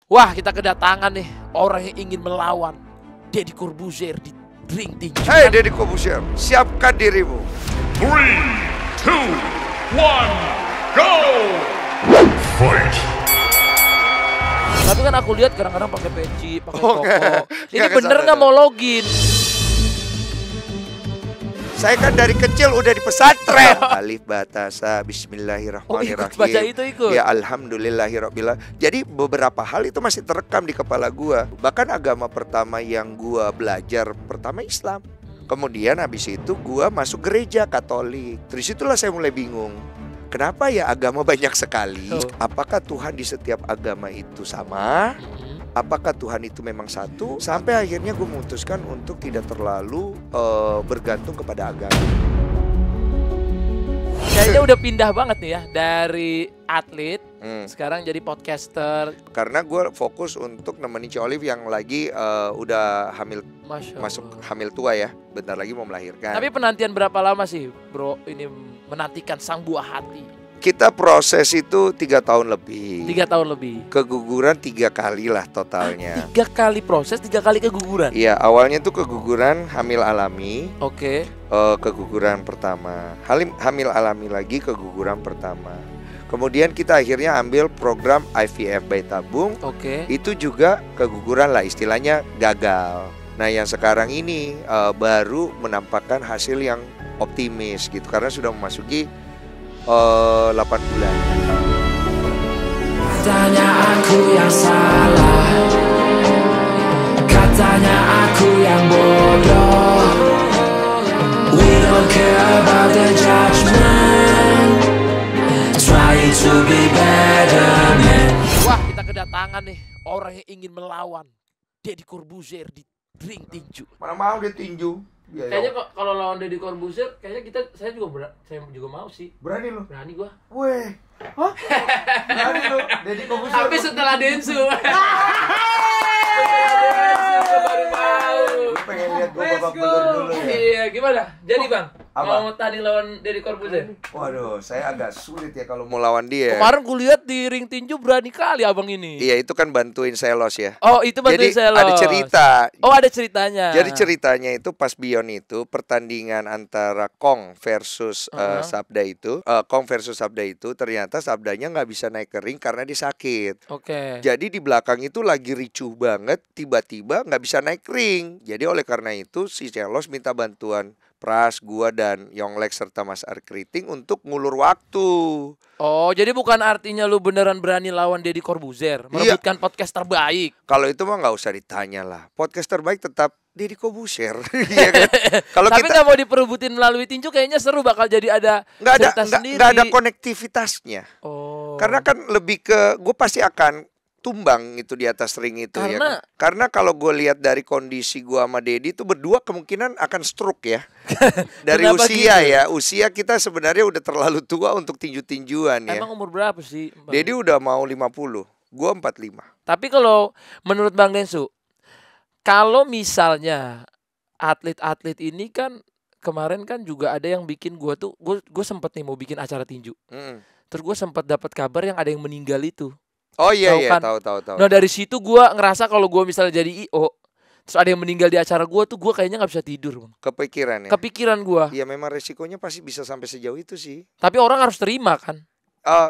Wah, kita kedatangan nih orang yang ingin melawan Deddy Corbuzier di ring tinju. Hei Deddy Corbuzier, siapkan dirimu. 3, 2, 1, go! Fight! Tapi kan aku lihat kadang-kadang pakai peci, pakai koko. Ini Nggak bener kesana nggak mau login? Saya kan dari kecil udah di pesantren. Alif batasa bismillahirrahmanirrahim. Oh, baca itu ikut. Ya alhamdulillahirabbil. Jadi beberapa hal itu masih terekam di kepala gua. Bahkan agama pertama yang gua belajar pertama Islam. Kemudian habis itu gua masuk gereja Katolik. Terus itulah saya mulai bingung. Kenapa ya agama banyak sekali? Apakah Tuhan di setiap agama itu sama? Apakah Tuhan itu memang satu? Sampai akhirnya gue memutuskan untuk tidak terlalu bergantung kepada agama. Kayaknya udah pindah banget nih ya dari atlet sekarang jadi podcaster. Karena gue fokus untuk nemenin Ci Olive yang lagi udah hamil, masuk hamil tua ya. Bentar lagi mau melahirkan. Tapi penantian berapa lama sih bro ini menantikan sang buah hati? Kita proses itu 3 tahun lebih. 3 tahun lebih. Keguguran 3 kali lah totalnya. 3 kali proses, 3 kali keguguran. Iya, awalnya tuh keguguran hamil alami. Oke. Keguguran pertama. Hamil alami lagi keguguran pertama. Kemudian kita akhirnya ambil program IVF bayi tabung. Oke. Itu juga keguguran lah, istilahnya gagal. Nah, yang sekarang ini baru menampakkan hasil yang optimis gitu karena sudah memasuki 8 bulan. Katanya aku yang salah, katanya aku yang bodoh. We don't care about the judgment, trying to be better man. Wah, kita kedatangan nih orang yang ingin melawan Deddy Corbuzier di ring tinju. Mana mau dia tinju? Kayaknya kalau lawan Deddy Corbuzier, kayaknya saya juga mau sih. Berani lu? Berani gua. Weh. Hah? Berani lu? Deddy Corbuzier. Tapi setelah Densu. Baru mau. Pengen lihat gua babak belur dulu ya. Iya, gimana? Jadi Bang, apa? mau tanding lawan Deddy Corbuzier? Waduh, saya agak sulit ya kalau mau lawan dia. Kemarin gue lihat di ring tinju berani kali abang ini. Iya, itu kan bantuin Selos ya. Oh, itu bantuin Jadi Selos. ada cerita. Oh, ada ceritanya. Jadi ceritanya itu pas Beyond itu pertandingan antara Kong versus Sabda itu. Kong versus Sabda itu ternyata Sabdanya nggak bisa naik ke ring karena dia sakit. Oke. Jadi di belakang itu lagi ricuh banget, tiba-tiba nggak bisa naik ring. Jadi oleh karena itu si Selos minta bantuan Pras, gua dan Yonglek serta Mas Arkriting untuk ngulur waktu. Oh, jadi bukan artinya lu beneran berani lawan Deddy Corbuzier, merebutkan podcast terbaik. Kalau itu mah nggak usah ditanya lah. Podcast terbaik tetap Deddy Corbuzier. Iya kan? Kalau Tapi kita nggak mau diperebutin melalui tinju, kayaknya seru bakal jadi ada cerita sendiri. nggak ada konektivitasnya. Oh. Karena kan lebih ke gue pasti akan tumbang itu di atas ring itu ya kan? Karena kalau gue lihat dari kondisi gue sama Deddy itu berdua kemungkinan akan stroke ya. Dari usia gitu? Ya, usia kita sebenarnya udah terlalu tua untuk tinju-tinjuan ya. Emang umur berapa sih Bang? Deddy udah mau 50, gue 45. Tapi kalau menurut Bang Densu, kalau misalnya atlet-atlet ini kan kemarin kan juga ada yang bikin gue sempet nih mau bikin acara tinju. Terus gue sempat dapat kabar yang ada yang meninggal itu. Oh iya kan? Tahu. Nah dari situ gue ngerasa kalau gue misalnya jadi IO, terus ada yang meninggal di acara gue tuh, gue kayaknya nggak bisa tidur Bang. Kepikiran ya? Kepikiran gue. Iya memang resikonya pasti bisa sampai sejauh itu sih. Tapi orang harus terima kan?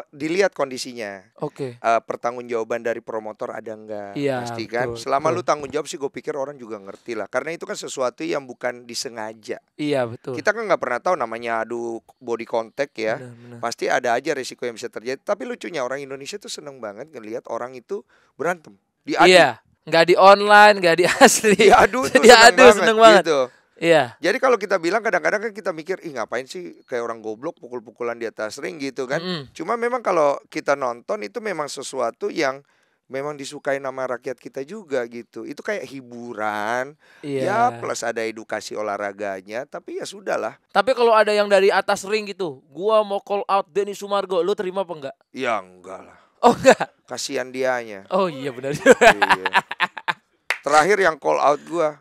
Dilihat kondisinya. Oke. Pertanggungjawaban dari promotor ada enggak? Iya, pasti kan. betul, Selama betul. lu tanggung jawab sih gue pikir orang juga ngerti lah. Karena itu kan sesuatu yang bukan disengaja. Iya betul. Kita kan nggak pernah tahu namanya adu body contact ya. Benar. Pasti ada aja resiko yang bisa terjadi. Tapi lucunya orang Indonesia tuh seneng banget ngelihat orang itu berantem. Diadu. Iya. Nggak di online, nggak di asli. Diadu tuh seneng banget. gitu. Iya. Jadi kalau kita bilang kadang-kadang kan kita mikir, ih ngapain sih kayak orang goblok pukul-pukulan di atas ring gitu kan. Cuma memang kalau kita nonton itu memang sesuatu yang memang disukai nama rakyat kita juga gitu. Itu kayak hiburan, ya plus ada edukasi olahraganya. Tapi ya sudahlah. Tapi kalau ada yang dari atas ring gitu, gua mau call out Denny Sumargo, lu terima apa enggak? Ya enggak lah. Oh enggak? Kasihan dianya. Oh iya benar. Iya. Terakhir yang call out gua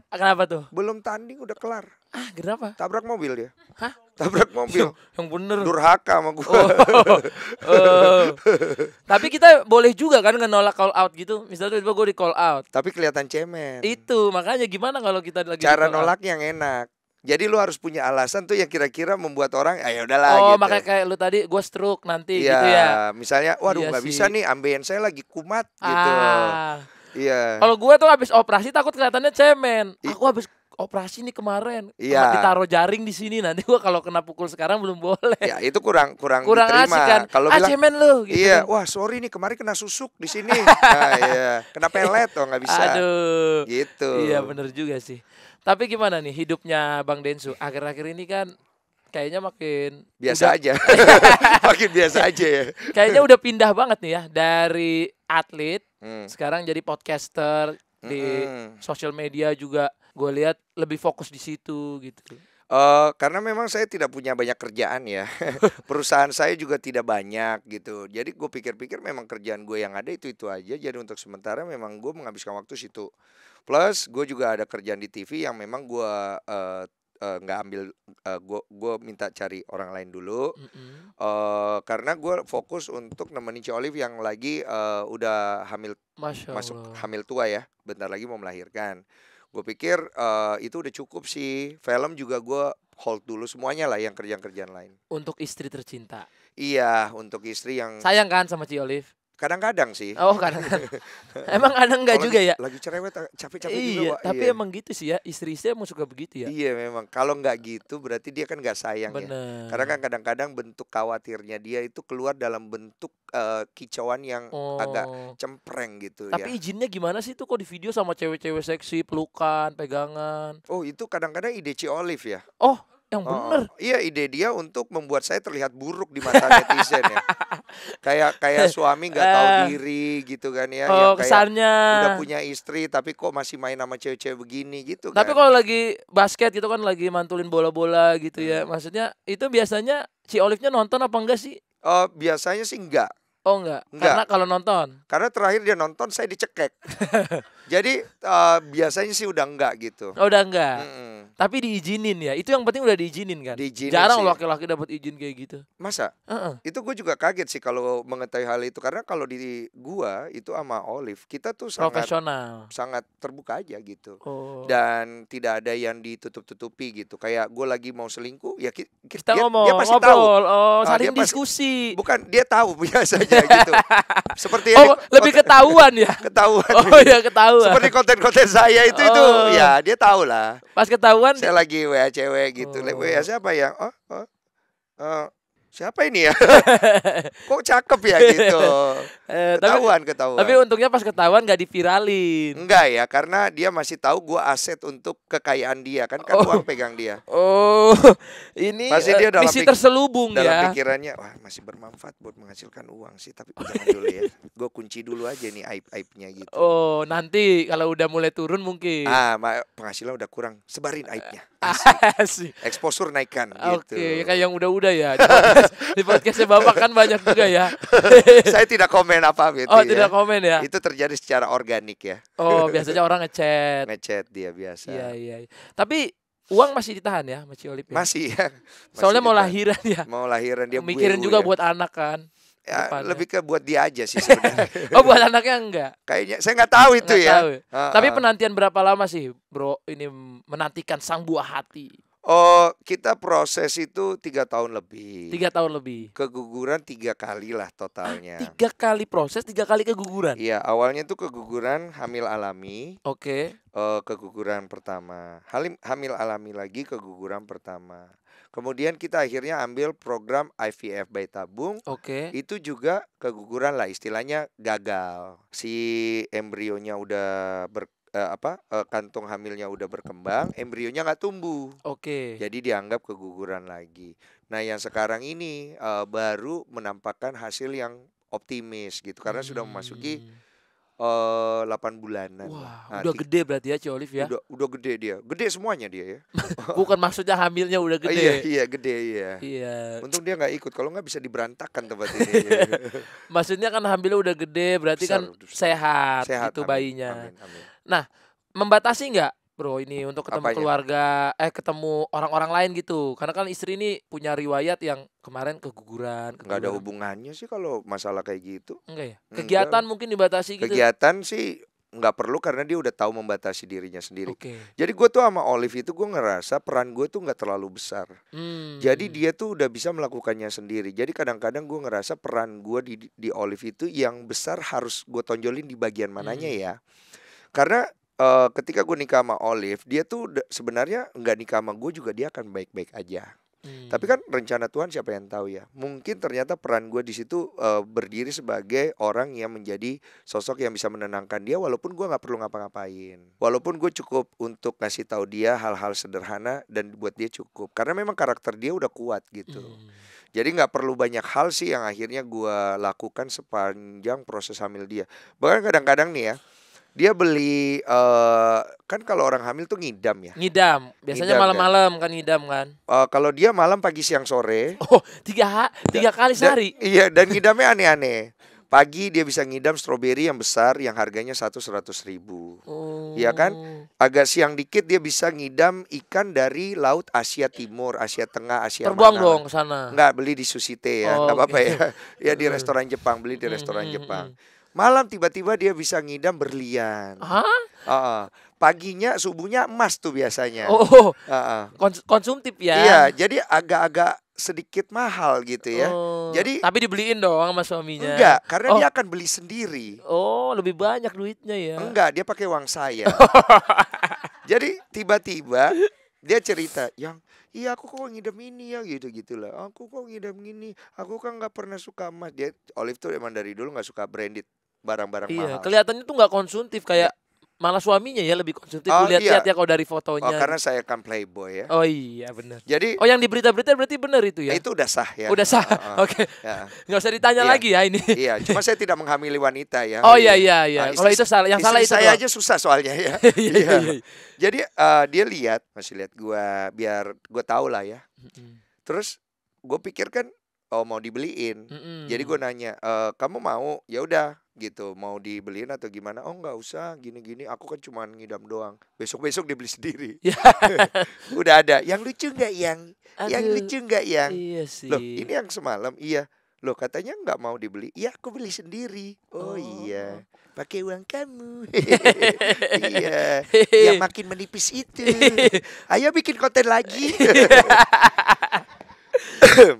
Kenapa tuh? Belum tanding udah kelar. Kenapa? Tabrak mobil dia. Hah? Tabrak mobil. Yang bener. Durhaka sama gue. Tapi kita boleh juga kan nolak call out gitu. Misalnya tiba-tiba gue di call out. Tapi kelihatan cemen. Itu makanya gimana kalau kita lagi Cara di call out? nolaknya yang enak. Jadi lu harus punya alasan tuh yang kira-kira membuat orang ya udahlah gitu. Makanya kayak lu tadi gue stroke nanti Iya, gitu ya. misalnya waduh Iya nggak sih. bisa nih ambeien saya lagi kumat gitu. Iya. Kalau gue tuh habis operasi takut kelihatannya cemen. Aku habis operasi nih kemarin. Iya. Ditaruh jaring di sini nanti gue kalau kena pukul sekarang belum boleh. Ya itu kurang asik diterima. kan. Kalau bilang cemen lu gitu. iya, kan. wah sorry nih kemarin kena susuk di sini. Nah, iya, kena pelet nggak bisa. Aduh. Gitu. Iya bener juga sih. Tapi gimana nih hidupnya Bang Densu? Akhir-akhir ini kan kayaknya makin Biasa aja. Makin biasa aja ya. Kayaknya udah pindah banget nih ya dari atlet sekarang jadi podcaster di sosial media juga. Gue lihat lebih fokus di situ gitu. Karena memang saya tidak punya banyak kerjaan ya. Perusahaan saya juga tidak banyak gitu. Jadi gue pikir-pikir memang kerjaan gue yang ada itu aja. Jadi untuk sementara memang gue menghabiskan waktu situ. Plus gue juga ada kerjaan di TV yang memang gue nggak ambil. Gue minta cari orang lain dulu. Karena gue fokus untuk nemenin Ci Olive yang lagi udah hamil, masuk hamil tua ya. Bentar lagi mau melahirkan. Gue pikir itu udah cukup sih. Film juga gue hold dulu semuanya lah yang kerjaan-kerjaan lain. Untuk istri tercinta. Iya, untuk istri yang sayang kan sama Ci Olive? kadang-kadang sih. Oh kadang-kadang. Emang ada enggak juga ya? Lagi cerewet capek-capek Iya, juga, Wak. tapi Iya. emang gitu sih ya. Istri-istri emang suka begitu ya. Iya memang. Kalau nggak gitu berarti dia kan nggak sayang ya. Bener. Karena kan kadang-kadang bentuk khawatirnya dia itu keluar dalam bentuk kicauan yang agak cempreng gitu Tapi ya. izinnya gimana sih tuh kok di video sama cewek-cewek seksi, pelukan, pegangan? Oh itu kadang-kadang ide Ci Olive ya. Oh, yang bener. Iya ide dia untuk membuat saya terlihat buruk di mata netizen ya. Kayak suami nggak tahu diri gitu kan ya. Oh, Yang kayak kesannya. udah punya istri tapi kok masih main sama cewek-cewek begini gitu Tapi kan. kalau lagi basket gitu kan lagi mantulin bola-bola gitu ya. Maksudnya itu biasanya si Olive-nya nonton apa enggak sih? Biasanya sih enggak. Oh enggak. Enggak. Karena kalau nonton. Karena terakhir dia nonton saya dicekek. Jadi biasanya sih udah enggak gitu. Oh, udah enggak. Mm-mm. Tapi diizinin ya. Itu yang penting udah diizinin kan. Diizinin Jarang sih. laki-laki dapat izin kayak gitu. Masa? Heeh. Itu gue juga kaget sih kalau mengetahui hal itu. Karena kalau di gua itu sama Olive kita tuh Profesional. sangat terbuka aja gitu. Oh. Dan tidak ada yang ditutup-tutupi gitu. Kayak gue lagi mau selingkuh ya Kita dia ngomong, pasti ngobrol, tahu. saling Dia pasti- diskusi. Bukan dia tahu biasanya gitu. Seperti Lebih ketahuan ya. ketahuan. Oh ya ketahuan. Seperti konten-konten saya itu Oh. ya dia tahu lah. Pas ketahuan Saya lagi WA cewek gitu. Oh. WA siapa ya? Siapa ini ya? Kok cakep ya gitu. Ketahuan. Tapi untungnya pas ketahuan gak diviralin. Enggak ya, karena dia masih tahu gua aset untuk kekayaan dia kan uang pegang dia. Oh, ini Pasti dia dalam misi terselubung Dalam ya. pikirannya, wah masih bermanfaat buat menghasilkan uang sih, tapi jangan dulu ya. Gue kunci dulu aja nih aib-aibnya gitu. Oh, nanti kalau udah mulai turun mungkin. Penghasilan udah kurang, sebarin aibnya. Asik. Eksposur naikkan Oke, gitu. kayak yang udah-udah ya. Di podcastnya Bapak kan banyak juga ya. Saya tidak komen apa-apa itu Oh, ya. tidak komen ya. Itu terjadi secara organik ya. Oh, biasanya orang ngechat. Ngechat dia biasa. Iya. Tapi uang masih ditahan ya sama Ci Olive ya? Masih ya. Soalnya mau ditahan. lahiran ya. Mau lahiran dia Mikirin buewu juga ya. buat anak kan. Ya, depannya. lebih ke buat dia aja sih sebenarnya. Oh, buat anaknya enggak. Kayaknya saya nggak tahu itu Nggak ya. tahu. Tapi penantian berapa lama sih, Bro? Ini menantikan sang buah hati. Oh, kita proses itu 3 tahun lebih. 3 tahun lebih. Keguguran 3 kali lah totalnya. 3 kali proses, 3 kali keguguran. Iya, awalnya tuh keguguran hamil alami, Oke. keguguran pertama. Hamil alami lagi keguguran pertama. Kemudian kita akhirnya ambil program IVF bayi tabung. Oke. Itu juga keguguran lah, istilahnya gagal. Si embrionya udah kantung hamilnya udah berkembang, embrionya nggak tumbuh. Oke. Jadi dianggap keguguran lagi. Nah, yang sekarang ini baru menampakkan hasil yang optimis gitu karena sudah memasuki 8 bulanan. Wah, Nah, udah gede berarti ya Ci Olive ya. Udah gede dia. Gede semuanya dia ya. Bukan maksudnya hamilnya udah gede. Iya, gede iya. Iya. Untung dia nggak ikut, kalau nggak bisa diberantakan tempat ini. Maksudnya kan hamilnya udah gede, berarti Besar, kan besar. sehat, Sehat itu amin, bayinya. amin. Nah, membatasi nggak bro ini untuk ketemu Apanya? keluarga, ketemu orang-orang lain gitu. Karena kan istri ini punya riwayat yang kemarin keguguran. Nggak ada hubungannya sih kalau masalah kayak gitu. Enggak ya? Enggak. Kegiatan mungkin dibatasi gitu. Kegiatan sih nggak perlu karena dia udah tahu membatasi dirinya sendiri. Oke. Jadi gue tuh sama Olive itu gue ngerasa peran gue tuh nggak terlalu besar. Jadi dia tuh udah bisa melakukannya sendiri. Jadi kadang-kadang gue ngerasa peran gue di Olive itu yang besar harus gue tonjolin di bagian mananya ya. Karena ketika gue nikah sama Olive, dia tuh sebenarnya nggak nikah sama gue juga dia akan baik-baik aja. Tapi kan rencana Tuhan siapa yang tahu ya. Mungkin ternyata peran gue di situ berdiri sebagai orang yang menjadi sosok yang bisa menenangkan dia walaupun gue nggak perlu ngapa-ngapain. Walaupun gue cukup untuk ngasih tahu dia hal-hal sederhana dan buat dia cukup. Karena memang karakter dia udah kuat gitu. Jadi nggak perlu banyak hal sih yang akhirnya gue lakukan sepanjang proses hamil dia. Bahkan kadang-kadang nih ya, dia beli kan kalau orang hamil tuh ngidam ya. Ngidam. Biasanya Ngidam, malam-malam kan ngidam kan. Kalau dia malam, pagi, siang, sore. Oh, tiga kali sehari. Iya, dan ngidamnya aneh-aneh. Pagi dia bisa ngidam stroberi yang besar yang harganya 100.000. Iya kan? Agak siang dikit dia bisa ngidam ikan dari laut Asia Timur, Asia Tengah, Asia Terbuang mana. dong ke sana. Enggak, beli di Susite ya. Enggak apa-apa ya. Ya di restoran Jepang, beli di restoran Jepang. Malam tiba-tiba dia bisa ngidam berlian. Hah? Paginya, subuhnya emas tuh biasanya. Oh, konsumtif ya. Iya, jadi agak-agak sedikit mahal gitu ya. Jadi tapi dibeliin dong sama suaminya. enggak, karena dia akan beli sendiri. Oh, lebih banyak duitnya ya. Enggak, dia pakai uang saya. Jadi tiba-tiba dia cerita, yang iya aku kok ngidam ini ya gitu-gitulah. Aku kok ngidam gini. Aku kan nggak pernah suka emas. Dia Olive tuh emang dari dulu nggak suka branded barang-barang Iya, mahal. kelihatannya tuh nggak konsumtif kayak malah suaminya ya lebih konsumtif. Lihat-lihat ya kalau dari fotonya. karena saya kan playboy ya. Oh iya benar. Jadi yang di berita-berita berarti benar itu ya. itu udah sah ya. Udah sah. Oke. Ya. Nggak usah ditanya Iya. lagi ya ini. Iya, cuma saya tidak menghamili wanita ya. Oh iya. Kalau itu salah, yang salah istri itu saya doang. aja susah soalnya ya. Iya. Jadi dia masih lihat gua biar gua tahu lah ya. Terus gue pikir kan mau dibeliin. Jadi gue nanya, kamu mau? Ya udah gitu, mau dibeliin atau gimana? Oh nggak usah, gini-gini. Aku kan cuma ngidam doang. Besok-besok dia beli sendiri. Udah ada. Yang lucu nggak yang? Yang Aduh. lucu nggak yang? Iya sih. Loh ini yang semalam. Iya. Loh katanya nggak mau dibeli. Iya aku beli sendiri. Oh iya. Pakai uang kamu. Iya. Yang makin menipis itu. Ayo bikin konten lagi.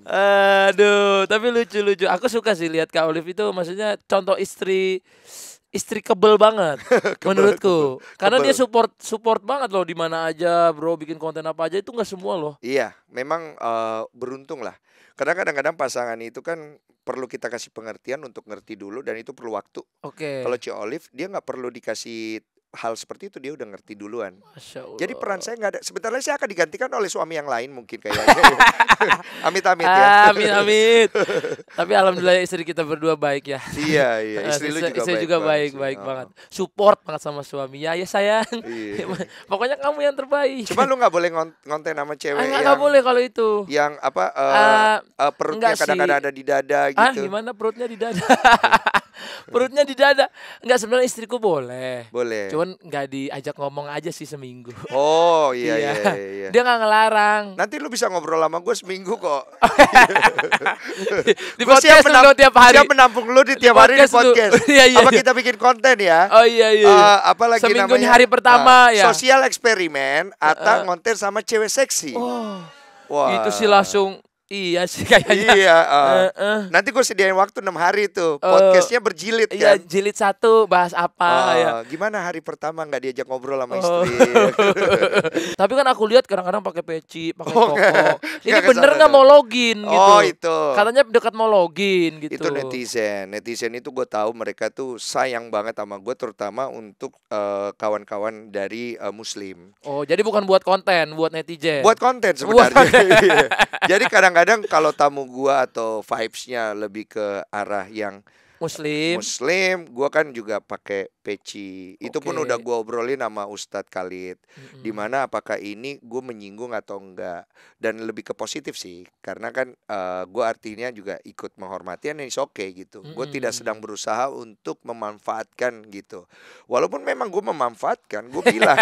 Aduh, tapi lucu-lucu. Aku suka sih lihat Kak Olive itu, maksudnya contoh istri kebel banget menurutku. Karena dia support banget loh di mana aja, bro, bikin konten apa aja itu nggak semua loh. Iya, memang beruntung lah. Karena kadang-kadang pasangan itu kan perlu kita kasih pengertian untuk ngerti dulu dan itu perlu waktu. Oke. Kalau Ci Olive dia nggak perlu dikasih hal seperti itu, dia udah ngerti duluan. Masya Allah. Jadi peran saya nggak ada. Sebentar lagi saya akan digantikan oleh suami yang lain mungkin kayaknya. Amit-amit ya. Amin. Tapi alhamdulillah istri kita berdua baik ya. Iya. Istri lu juga istri baik juga banget sih. baik banget. Support banget sama suami. Ya sayang. Iya. Pokoknya kamu yang terbaik. Cuma lu nggak boleh ngonten sama cewek nggak boleh kalau itu. yang apa perutnya enggak kadang-kadang sih. ada di dada gitu. Gimana perutnya di dada? Perutnya di dada. Enggak, sebenarnya istriku boleh. Boleh. Cuman nggak diajak ngomong aja sih seminggu. Oh iya. Dia nggak ngelarang. Nanti lu bisa ngobrol sama gue seminggu kok. Di Gua podcast dulu tiap hari. Siap menampung lu di tiap hari di podcast. Iya. Apa kita bikin konten ya? Oh iya. Apa lagi Seminggu namanya? di hari pertama ya. Sosial eksperimen atau ngonten sama cewek seksi. Oh. Wah. Itu sih langsung iya sih kayaknya. Iya. Nanti gue sediain waktu 6 hari tuh. Podcastnya berjilid Iya, kan. jilid 1 bahas apa ya. Gimana hari pertama nggak diajak ngobrol sama istri? Tapi kan aku lihat kadang-kadang pakai peci, pakai koko. Ini nggak bener kesana nggak tuh. mau login gitu? Oh itu. Katanya dekat mau login gitu. Itu netizen itu gue tahu mereka tuh sayang banget sama gue, terutama untuk kawan-kawan dari Muslim. Oh, jadi bukan buat konten, buat netizen. Buat konten sebenarnya. Jadi kadang-kadang kalau tamu gue atau vibes-nya lebih ke arah yang Muslim, gua kan juga pakai peci. Itu pun udah gua obrolin sama Ustadz Khalid. Dimana apakah ini gue menyinggung atau enggak. Dan lebih ke positif sih. Karena kan gua artinya juga ikut menghormati, and it's okay gitu. Gue tidak sedang berusaha untuk memanfaatkan gitu. Walaupun memang gue memanfaatkan, gue bilang.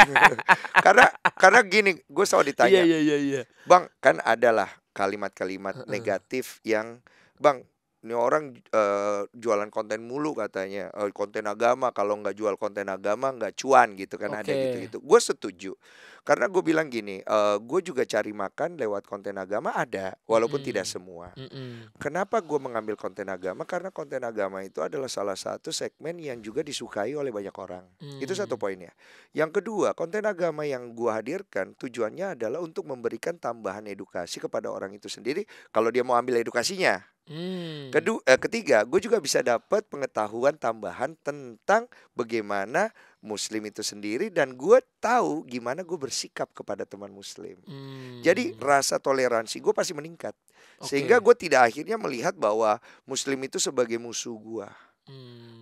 karena gini, gue selalu ditanya. Iya. Bang, kan adalah kalimat-kalimat negatif yang Bang, ini orang jualan konten mulu katanya, konten agama, kalau nggak jual konten agama nggak cuan gitu kan, ada gitu-gitu. Gue setuju, karena gue bilang gini, gue juga cari makan lewat konten agama ada, walaupun tidak semua. Kenapa gue mengambil konten agama? Karena konten agama itu adalah salah satu segmen yang juga disukai oleh banyak orang. Itu satu poinnya. Yang kedua, konten agama yang gue hadirkan tujuannya adalah untuk memberikan tambahan edukasi kepada orang itu sendiri kalau dia mau ambil edukasinya. Ketiga, gue juga bisa dapat pengetahuan tambahan tentang bagaimana Muslim itu sendiri, dan gue tahu gimana gue bersikap kepada teman Muslim. Jadi rasa toleransi gue pasti meningkat, sehingga gue tidak akhirnya melihat bahwa Muslim itu sebagai musuh gue.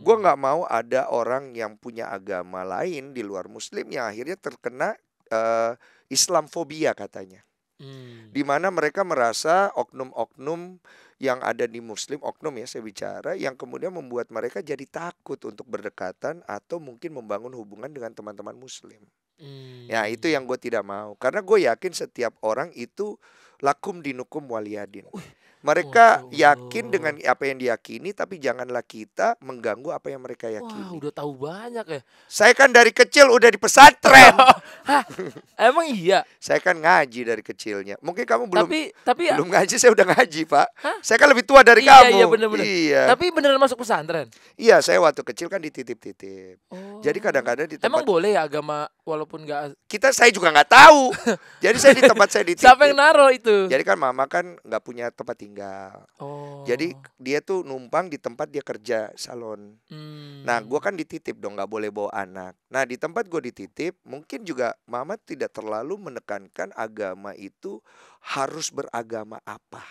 Gue nggak mau ada orang yang punya agama lain di luar Muslim yang akhirnya terkena Islamfobia katanya. Di mana mereka merasa oknum-oknum yang ada di Muslim, oknum ya saya bicara, yang kemudian membuat mereka jadi takut untuk berdekatan atau mungkin membangun hubungan dengan teman-teman Muslim. Ya itu yang gue tidak mau, karena gue yakin setiap orang itu lakum dinukum waliyadin. Mereka yakin dengan apa yang diyakini, tapi janganlah kita mengganggu apa yang mereka yakini. Wah, udah tahu banyak ya. Saya kan dari kecil udah di pesantren. Hah, emang iya? Saya kan ngaji dari kecilnya. Mungkin kamu Tapi belum ngaji, saya udah ngaji, Pak. Hah? Saya kan lebih tua dari kamu. Iya, bener-bener. Iya. Tapi beneran masuk pesantren? Iya, saya waktu kecil kan dititip-titip. Jadi kadang-kadang di tempat. Emang boleh ya agama walaupun nggak? Saya juga nggak tahu. Jadi saya di tempat saya dititip. Siapa yang naruh itu? Jadi kan mama kan nggak punya tempat tinggal. Jadi dia tuh numpang di tempat dia kerja salon. Nah, gue kan dititip dong, nggak boleh bawa anak. Nah, di tempat gue dititip, mungkin juga mama tidak terlalu menekankan agama itu harus beragama apa.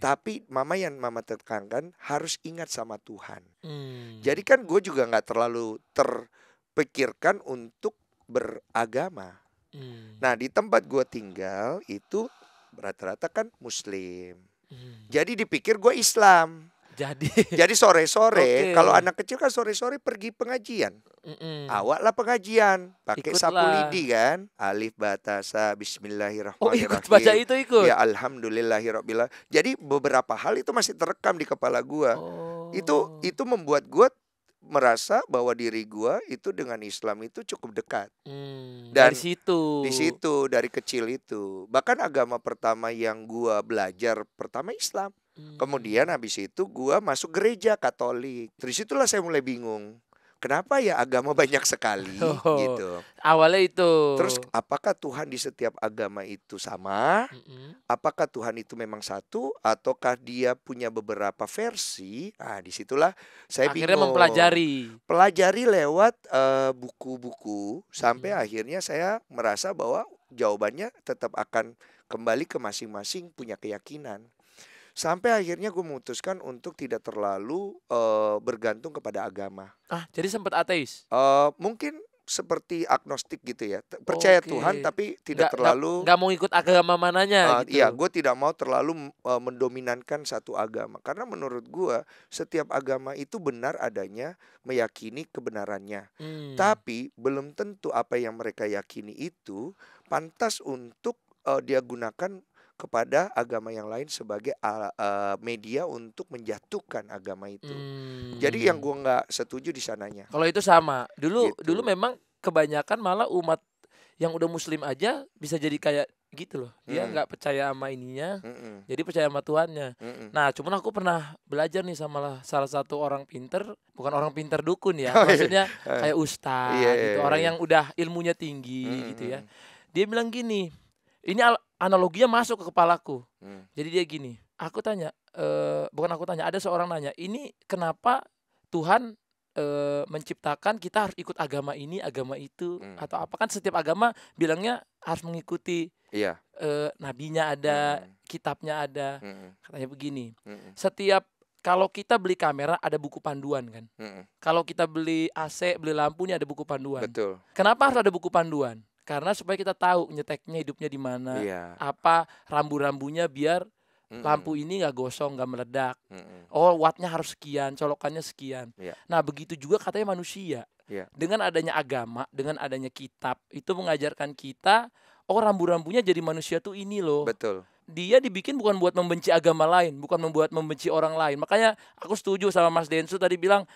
Tapi mama tekankan harus ingat sama Tuhan. Jadi kan gue juga nggak terlalu terpikirkan untuk beragama. Nah, di tempat gue tinggal itu rata-rata kan Muslim. Jadi dipikir gue Islam. Jadi sore-sore kalau anak kecil kan sore-sore pergi pengajian. Awak lah pengajian pakai sapu lidi kan, alif batasa bismillahirrahmanirrahim. Ikut baca itu ikut. Ya alhamdulillahirabbil. Jadi beberapa hal itu masih terekam di kepala gua. Itu membuat gua merasa bahwa diri gua itu dengan Islam itu cukup dekat. Dan dari situ dari kecil itu. Bahkan agama pertama yang gua belajar pertama Islam. Kemudian habis itu gua masuk gereja Katolik. Dari situlah saya mulai bingung. Kenapa ya agama banyak sekali gitu. Awalnya itu. Terus apakah Tuhan di setiap agama itu sama? Apakah Tuhan itu memang satu? Ataukah dia punya beberapa versi? Nah, disitulah saya akhirnya bingung. Pelajari lewat buku-buku. Sampai akhirnya saya merasa bahwa jawabannya tetap akan kembali ke masing-masing punya keyakinan. Sampai akhirnya gue memutuskan untuk tidak terlalu bergantung kepada agama. Jadi sempat ateis? Mungkin seperti agnostik gitu ya. Percaya Tuhan tapi tidak terlalu. Nggak mau ikut agama mananya gitu. Iya, gue tidak mau terlalu mendominankan satu agama. Karena menurut gue setiap agama itu benar adanya, meyakini kebenarannya. Tapi belum tentu apa yang mereka yakini itu pantas untuk dia gunakan kepada agama yang lain sebagai media untuk menjatuhkan agama itu. Jadi yang gue nggak setuju di sananya. Kalau itu sama. Dulu memang kebanyakan malah umat yang udah Muslim aja bisa jadi kayak gitu loh. Dia nggak percaya sama ininya, jadi percaya sama Tuhannya. Nah, cuman aku pernah belajar nih sama salah satu orang pinter, bukan orang pinter dukun ya, maksudnya kayak ustaz gitu, orang yang udah ilmunya tinggi gitu ya. Dia bilang gini. Ini analoginya masuk ke kepalaku. Jadi dia gini, ada seorang nanya, ini kenapa Tuhan menciptakan kita harus ikut agama ini, agama itu, atau apa? Kan setiap agama bilangnya harus mengikuti nabinya ada, kitabnya ada. Katanya begini, setiap kalau kita beli kamera ada buku panduan kan. Mm-mm. Kalau kita beli AC, beli lampu nih ada buku panduan. Betul. Kenapa harus ada buku panduan? Karena supaya kita tahu nyeteknya hidupnya di mana, Iya. apa rambu-rambunya biar Mm-mm. lampu ini nggak gosong, nggak meledak. Mm-mm. Oh, wattnya harus sekian, colokannya sekian. Iya. Nah, begitu juga katanya manusia. Iya. Dengan adanya agama, dengan adanya kitab, itu mengajarkan kita, oh rambu-rambunya jadi manusia tuh ini loh. Betul. Dia dibikin bukan buat membenci agama lain, bukan membuat membenci orang lain. Makanya aku setuju sama Mas Densu tadi bilang,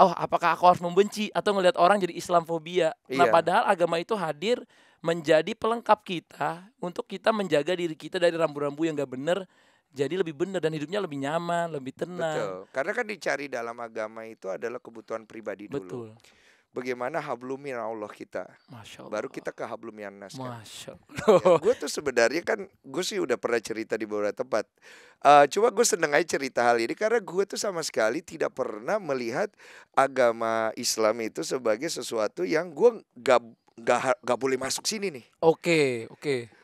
oh apakah aku harus membenci atau ngelihat orang jadi Islamfobia. Nah, Iya. padahal agama itu hadir menjadi pelengkap kita untuk kita menjaga diri kita dari rambu-rambu yang gak bener, jadi lebih benar dan hidupnya lebih nyaman, lebih tenang. Betul. Karena kan dicari dalam agama itu adalah kebutuhan pribadi dulu. Betul. Bagaimana hablum minallah kita. Masya Allah. Baru kita ke hablum minannas kan. Masya Ya, Allah. gue tuh sebenarnya kan gue sih udah pernah cerita di beberapa tempat. Cuma gue seneng aja cerita hal ini karena gue tuh sama sekali tidak pernah melihat agama Islam itu sebagai sesuatu yang gue gak boleh masuk sini nih. Oke.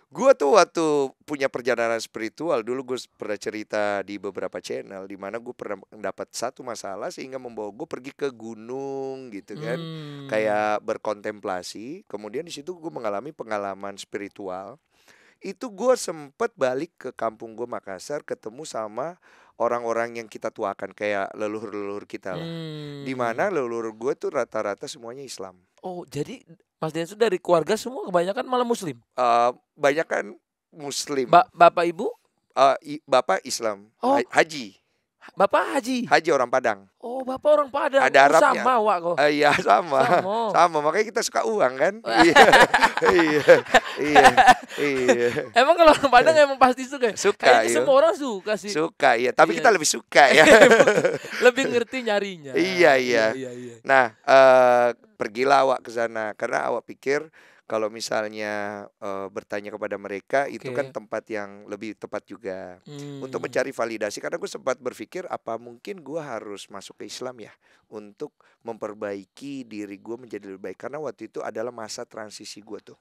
Gue tuh waktu punya perjalanan spiritual dulu, gue pernah cerita di beberapa channel di mana gue pernah mendapat satu masalah sehingga membawa gue pergi ke gunung gitu kan, kayak berkontemplasi. Kemudian di situ gue mengalami pengalaman spiritual. Itu gue sempet balik ke kampung gue Makassar, ketemu sama orang-orang yang kita tuakan kayak leluhur-leluhur kita lah. Di mana leluhur gue tuh rata-rata semuanya Islam. Oh, jadi Mas Densu dari keluarga semua kebanyakan malah Muslim. Banyak kan Muslim. Bapak Ibu? Bapak Islam. Oh. Haji. Bapak haji. Haji orang Padang. Oh, Bapak orang Padang. Ada Arabnya. Sama Wak kok. Iya sama. Sama. Sama, makanya kita suka uang kan. Iya. Emang kalau orang Padang emang pasti suka. Suka, Kayaknya iya. semua orang suka sih. Suka ya, tapi Iya. kita lebih suka ya. Lebih ngerti nyarinya. Iya. Iya. Nah, pergilah awak ke sana karena awak pikir kalau misalnya bertanya kepada mereka itu Oke. kan tempat yang lebih tepat juga untuk mencari validasi. Karena gue sempat berpikir apa mungkin gue harus masuk ke Islam ya untuk memperbaiki diri gue menjadi lebih baik. Karena waktu itu adalah masa transisi gue tuh.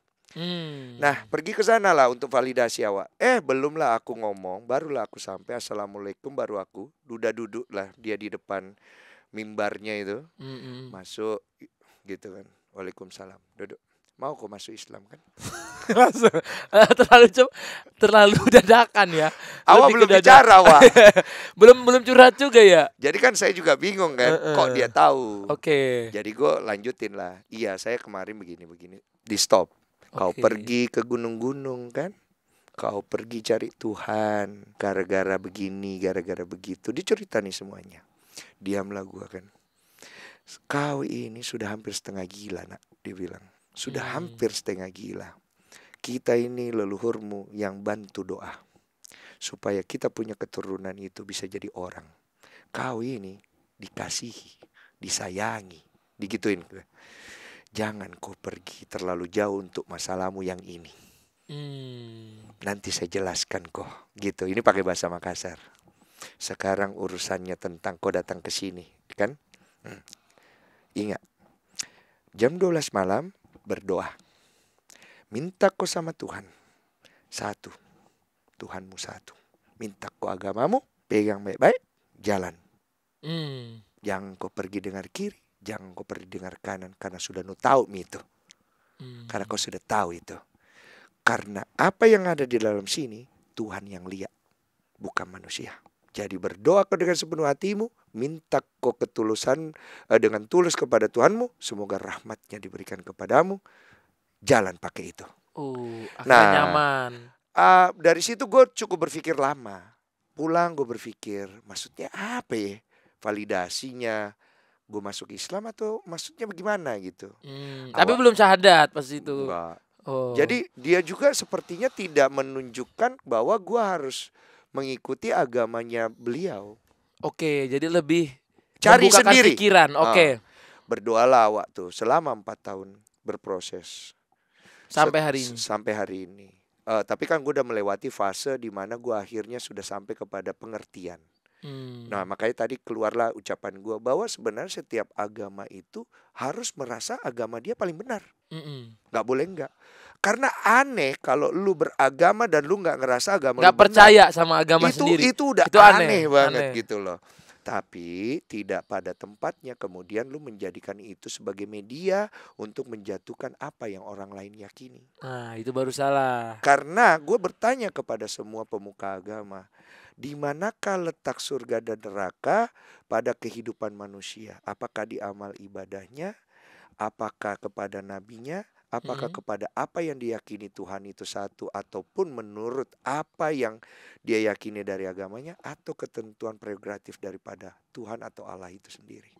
Nah, pergi ke sana lah untuk validasi awak. Belum lah aku ngomong, barulah aku sampai assalamualaikum, baru aku duduk lah dia di depan mimbarnya itu. Masuk gitu kan. Waalaikumsalam. Duduk. Mau kok masuk Islam kan? terlalu dadakan ya. Awak Lebih belum ke dadakan. bicara, Wak. belum curhat juga ya. Jadi kan saya juga bingung kan, kok dia tahu. Oke. Jadi gue lanjutin lah. Iya, saya kemarin begini. Di stop. Kau Oke. pergi ke gunung-gunung kan? Kau pergi cari Tuhan gara-gara begini, gara-gara begitu. Dicerita nih semuanya. Diamlah gue kan. Kau ini sudah hampir setengah gila, nak. Dia bilang. Sudah hampir setengah gila. Kita ini leluhurmu yang bantu doa. Supaya kita punya keturunan itu bisa jadi orang. Kau ini dikasihi, disayangi, digituin. Jangan kau pergi terlalu jauh untuk masalahmu yang ini. Nanti saya jelaskan kok. Gitu, ini pakai bahasa Makassar. Sekarang urusannya tentang kau datang ke sini, kan? Ingat, jam 12 malam berdoa. Minta kau sama Tuhan. Satu. Tuhanmu satu. Minta kau agamamu, pegang baik-baik, jalan. Jangan kau pergi dengar kiri, jangan kau pergi dengar kanan, karena sudah tahu itu. Karena kau sudah tahu itu. Karena apa yang ada di dalam sini, Tuhan yang lihat, bukan manusia. Jadi berdoa kau dengan sepenuh hatimu, minta kau ketulusan dengan tulus kepada Tuhanmu, semoga rahmatnya diberikan kepadamu. Jalan pakai itu. Akhirnya nyaman. Dari situ gue cukup berpikir lama. Pulang gue berpikir, maksudnya apa ya? Validasinya, gue masuk Islam atau maksudnya bagaimana gitu. Tapi belum syahadat pas itu. Enggak. Oh. Jadi dia juga sepertinya tidak menunjukkan bahwa gue harus mengikuti agamanya beliau. Oke, jadi lebih Cari membukakan sendiri. pikiran. Oke. Berdoalah waktu selama 4 tahun berproses. Sampai hari ini. Sampai hari ini. Tapi kan gue udah melewati fase di mana gue akhirnya sudah sampai kepada pengertian. Nah, makanya tadi keluarlah ucapan gue bahwa sebenarnya setiap agama itu harus merasa agama dia paling benar. Gak boleh enggak. Karena aneh kalau lu beragama dan lu gak ngerasa agama Gak lu benar. percaya sama agama sendiri. Itu udah Itu aneh banget aneh. gitu loh. Tapi tidak pada tempatnya kemudian lu menjadikan itu sebagai media untuk menjatuhkan apa yang orang lain yakini. Nah, itu baru salah. Karena gue bertanya kepada semua pemuka agama, di manakah letak surga dan neraka pada kehidupan manusia? Apakah di amal ibadahnya? Apakah kepada nabinya? Apakah kepada apa yang diyakini Tuhan itu satu, ataupun menurut apa yang dia yakini dari agamanya, atau ketentuan prerogatif daripada Tuhan atau Allah itu sendiri.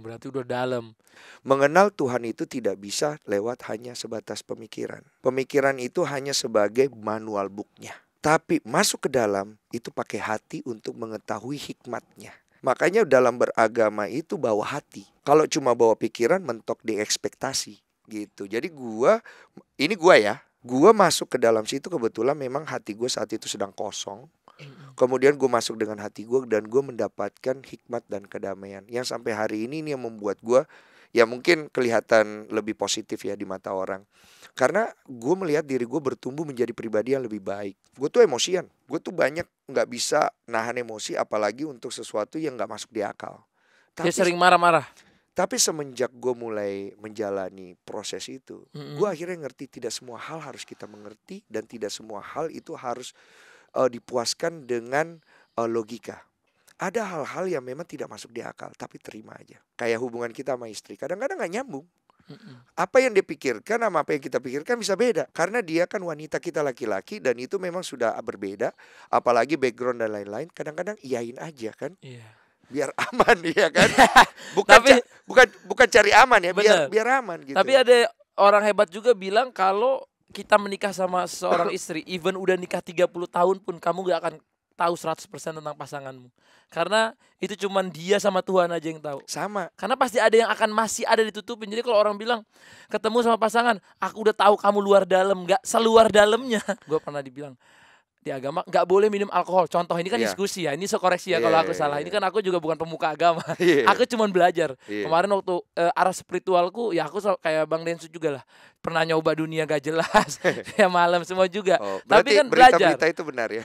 Berarti udah dalam. Mengenal Tuhan itu tidak bisa lewat hanya sebatas pemikiran. Pemikiran itu hanya sebagai manual booknya. Tapi masuk ke dalam itu pakai hati untuk mengetahui hikmatnya. Makanya dalam beragama itu bawa hati. Kalau cuma bawa pikiran mentok di ekspektasi gitu. Jadi gua masuk ke dalam situ kebetulan memang hati gue saat itu sedang kosong. Kemudian gue masuk dengan hati gue dan gue mendapatkan hikmat dan kedamaian yang sampai hari ini yang membuat gue ya mungkin kelihatan lebih positif ya di mata orang. Karena gue melihat diri gue bertumbuh menjadi pribadi yang lebih baik. Gue tuh emosian, gue tuh banyak gak bisa nahan emosi apalagi untuk sesuatu yang gak masuk di akal. Dia sering marah-marah. Tapi semenjak gue mulai menjalani proses itu, gue akhirnya ngerti tidak semua hal harus kita mengerti dan tidak semua hal itu harus dipuaskan dengan logika. Ada hal-hal yang memang tidak masuk di akal, tapi terima aja. Kayak hubungan kita sama istri, kadang-kadang gak nyambung. Apa yang dia pikirkan sama apa yang kita pikirkan bisa beda. Karena dia kan wanita, kita laki-laki, dan itu memang sudah berbeda. Apalagi background dan lain-lain, kadang-kadang iyain aja kan. Biar aman ya kan. Bukan cari aman ya, biar aman gitu. Tapi ada orang hebat juga bilang kalau kita menikah sama seorang istri, even udah nikah 30 tahun pun kamu gak akan tahu 100% tentang pasanganmu. Karena itu cuman dia sama Tuhan aja yang tahu. Sama. Karena pasti ada yang akan masih ada ditutupin. Jadi kalau orang bilang ketemu sama pasangan, aku udah tahu kamu luar dalam, gak seluar dalamnya. Gue pernah dibilang di agama nggak boleh minum alkohol. Contoh ini kan diskusi ya. Ini koreksi ya kalau aku salah. Ini kan aku juga bukan pemuka agama. Aku cuman belajar. Kemarin waktu arah spiritualku ya aku kayak Bang Densu juga lah. Pernah nyoba dunia gak jelas. Ya malam semua juga. Tapi kan belajar. Berita-berita itu benar ya.